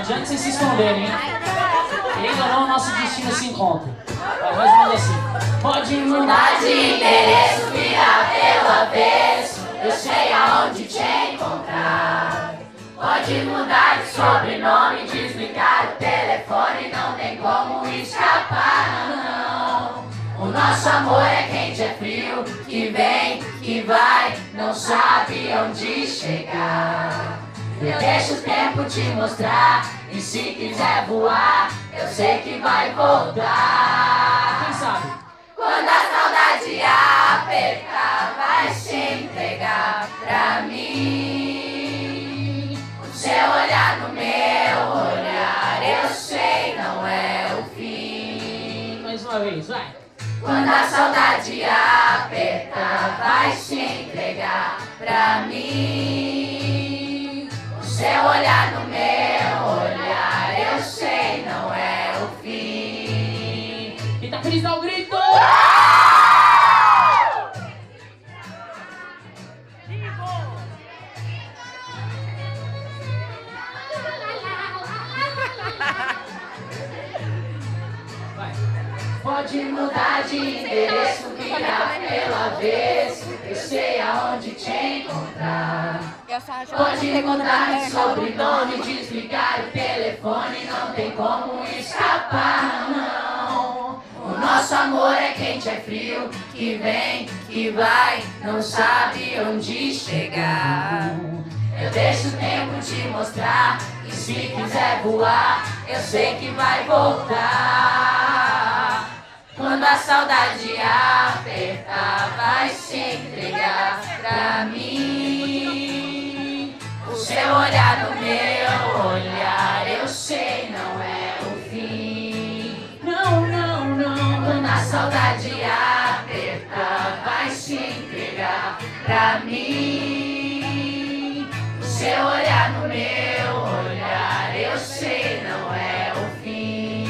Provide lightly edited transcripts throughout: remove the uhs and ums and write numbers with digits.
adianta vocês se esconderem, hein? Querendo ou não, nosso destino se encontra. Vai, mais uma vez assim. Pode mudar de endereço, virar pelo avesso, eu sei aonde te encontrar. Pode mudar de sobrenome, desligar o telefone, não tem como escapar, não. O nosso amor é quente, é frio, que vem, que vai, não sabe onde chegar. Eu deixo o tempo te mostrar, e se quiser voar, eu sei que vai voltar. Quem sabe? Quando a saudade apertar, vai se entregar pra mim. O seu olhar no meu olhar, eu sei, não é o fim. Mais uma vez, vai. Quando a saudade apertar, vai se entregar pra mim. O seu olhar no meu olhar, eu sei, não é o fim. Quem tá feliz dá um grito! Pode mudar de endereço, virar pelo avesso, eu sei aonde te encontrar. Pode mudar de sobrenome, desligar o telefone, não tem como escapar, não. O nosso amor é quente, é frio, que vem, que vai, não sabe onde chegar. Eu deixo o tempo te mostrar, e se quiser voar, eu sei que vai voltar. Quando a saudade apertar, vai se entregar pra mim. O seu olhar no meu olhar, eu sei, não é o fim. Não, não, não. Quando a saudade apertar, vai se entregar pra mim. O seu olhar no meu olhar, eu sei, não é o fim.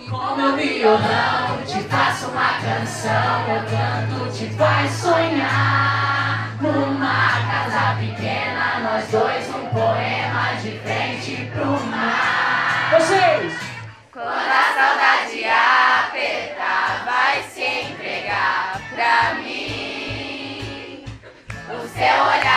Com meu violão te faço uma canção, eu canto, te faz sonhar. Numa casa pequena, nós dois, um poema de frente pro mar. Vocês! Quando a saudade apertar, vai se entregar pra mim. O seu olhar